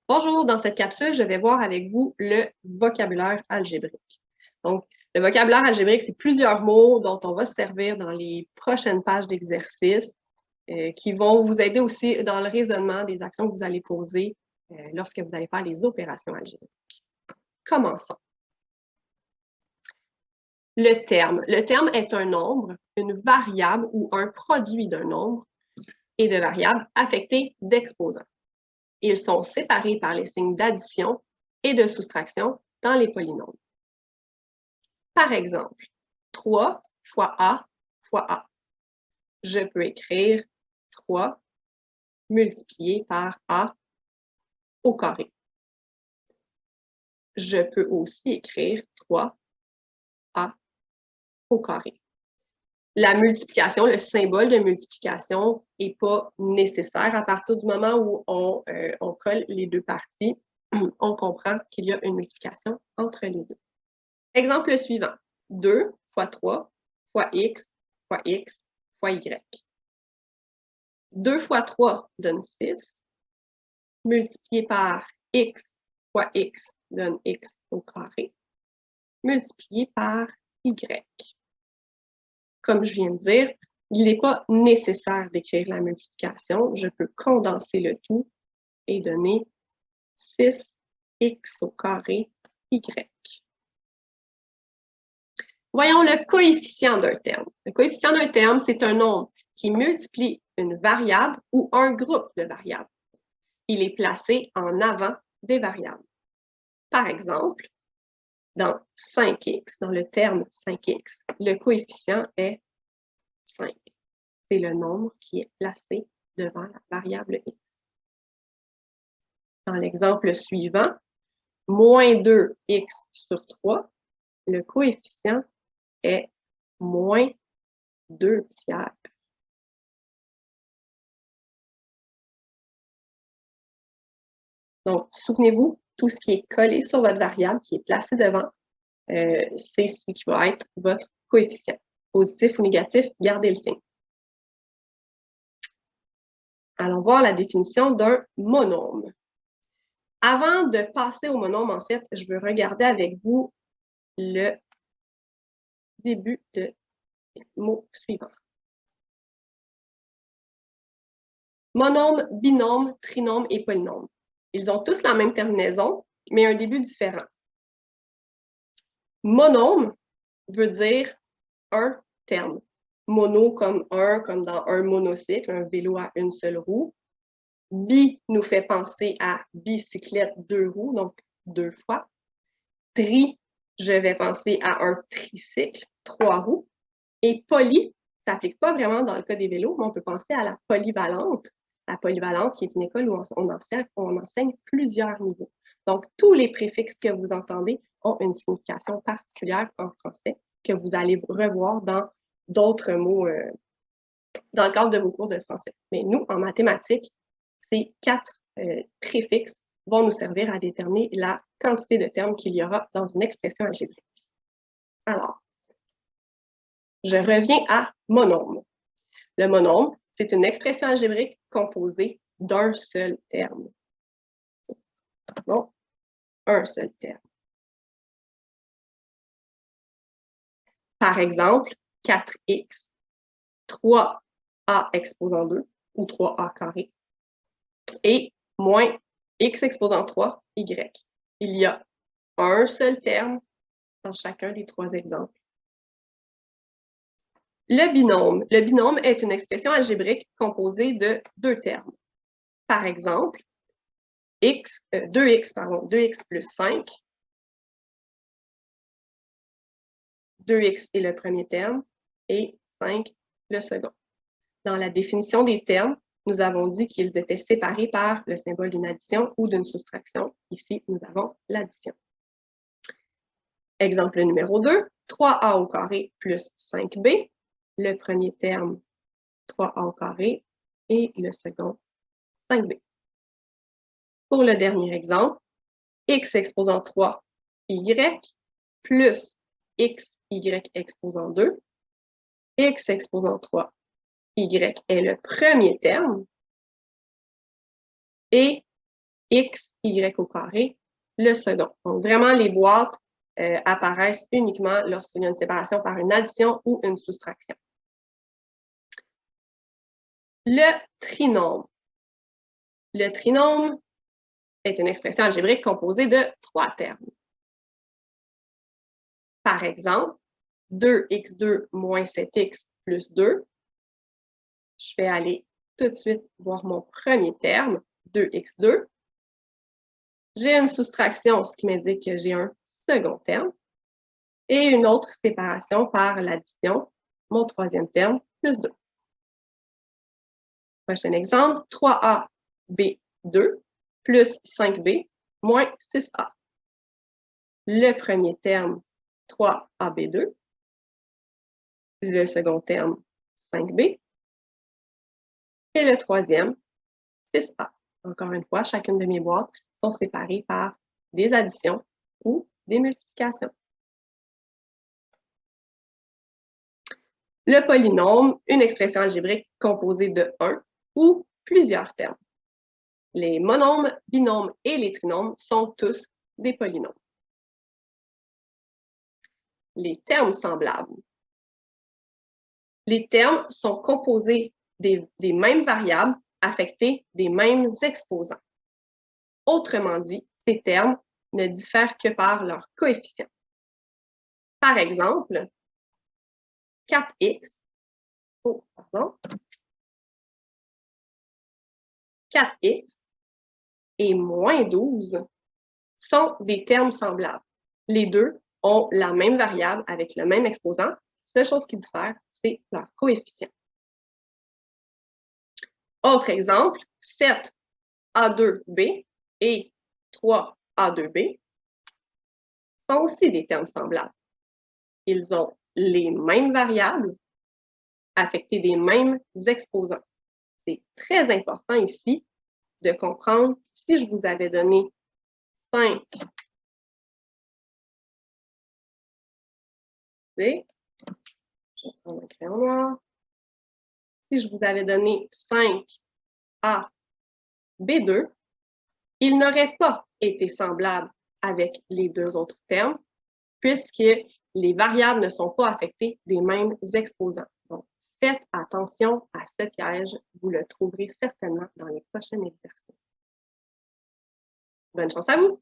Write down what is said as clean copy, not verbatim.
Bonjour, dans cette capsule, je vais voir avec vous le vocabulaire algébrique. Donc, le vocabulaire algébrique, c'est plusieurs mots dont on va se servir dans les prochaines pages d'exercice qui vont vous aider aussi dans le raisonnement des actions que vous allez poser lorsque vous allez faire les opérations algébriques. Commençons. Le terme. Le terme est un nombre, une variable ou un produit d'un nombre et de variables affectées d'exposants. Ils sont séparés par les signes d'addition et de soustraction dans les polynômes. Par exemple, 3 fois A fois A. Je peux écrire 3 multiplié par A au carré. Je peux aussi écrire 3A au carré. La multiplication, le symbole de multiplication n'est pas nécessaire. À partir du moment où on colle les deux parties, on comprend qu'il y a une multiplication entre les deux. Exemple suivant. 2 fois 3 fois x fois x fois y. 2 fois 3 donne 6. Multiplié par x fois x donne x au carré. Multiplié par y. Comme je viens de dire, il n'est pas nécessaire d'écrire la multiplication. Je peux condenser le tout et donner 6x au carré y. Voyons le coefficient d'un terme. Le coefficient d'un terme, c'est un nombre qui multiplie une variable ou un groupe de variables. Il est placé en avant des variables. Par exemple, dans 5x, dans le terme 5x, le coefficient est 5. C'est le nombre qui est placé devant la variable x. Dans l'exemple suivant, moins 2x sur 3, le coefficient est moins 2 tiers. Donc, souvenez-vous, tout ce qui est collé sur votre variable, qui est placé devant, c'est ce qui va être votre coefficient. Positif ou négatif, gardez le signe. Allons voir la définition d'un monôme. Avant de passer au monôme, en fait, je veux regarder avec vous le début de mot suivant. Monôme, binôme, trinôme et polynôme. Ils ont tous la même terminaison, mais un début différent. Monôme veut dire un terme. Mono comme un, comme dans un monocycle, un vélo à une seule roue. Bi nous fait penser à bicyclette 2 roues, donc 2 fois. Tri, je vais penser à un tricycle 3 roues. Et poly, ça s'applique pas vraiment dans le cas des vélos, mais on peut penser à la polyvalente. La polyvalente, qui est une école où on enseigne plusieurs niveaux. Donc, tous les préfixes que vous entendez ont une signification particulière en français que vous allez revoir dans d'autres mots dans le cadre de vos cours de français. Mais nous, en mathématiques, ces 4 préfixes vont nous servir à déterminer la quantité de termes qu'il y aura dans une expression algébrique. Alors, je reviens à monôme. Le monôme, c'est une expression algébrique composée d'un seul terme. Donc, un seul terme. Par exemple, 4x, 3a exposant 2, ou 3a carré, et moins x exposant 3, y. Il y a un seul terme dans chacun des 3 exemples. Le binôme. Le binôme est une expression algébrique composée de 2 termes. Par exemple, 2x plus 5. 2x est le premier terme et 5 le second. Dans la définition des termes, nous avons dit qu'ils étaient séparés par le symbole d'une addition ou d'une soustraction. Ici, nous avons l'addition. Exemple numéro 2, 3a au carré plus 5b. Le premier terme, 3a au carré, et le second, 5b. Pour le dernier exemple, x exposant 3, y, plus x, y exposant 2, x exposant 3, y est le premier terme, et x, y au carré, le second. Donc, vraiment, les boîtes apparaissent uniquement lorsqu'il y a une séparation par une addition ou une soustraction. Le trinôme. Le trinôme est une expression algébrique composée de 3 termes. Par exemple, 2x2 moins 7x plus 2. Je vais aller tout de suite voir mon premier terme, 2x2. J'ai une soustraction, ce qui m'indique que j'ai un second terme. Et une autre séparation par l'addition, mon troisième terme, plus 2. Prochain exemple, 3ab2 plus 5b moins 6a. Le premier terme, 3ab2. Le second terme, 5b. Et le troisième, 6a. Encore une fois, chacune de mes boîtes sont séparées par des additions ou des multiplications. Le polynôme, une expression algébrique composée de un ou plusieurs termes. Les monômes, binômes et les trinômes sont tous des polynômes. Les termes semblables. Les termes sont composés des mêmes variables affectées des mêmes exposants. Autrement dit, ces termes ne diffèrent que par leur coefficient. Par exemple, 4x, 4x et moins 12 sont des termes semblables. Les deux ont la même variable avec le même exposant. La seule chose qui diffère, c'est leur coefficient. Autre exemple, 7a2b et 3a2b sont aussi des termes semblables. Ils ont les mêmes variables affectées des mêmes exposants. C'est très important ici de comprendre si je vous avais donné 5 je vais prendre un crayon noir. Si je vous avais donné 5a B2, il n'aurait pas été semblable avec les deux autres termes, puisque les variables ne sont pas affectées des mêmes exposants. Donc, faites attention à ce piège, vous le trouverez certainement dans les prochains exercices. Bonne chance à vous!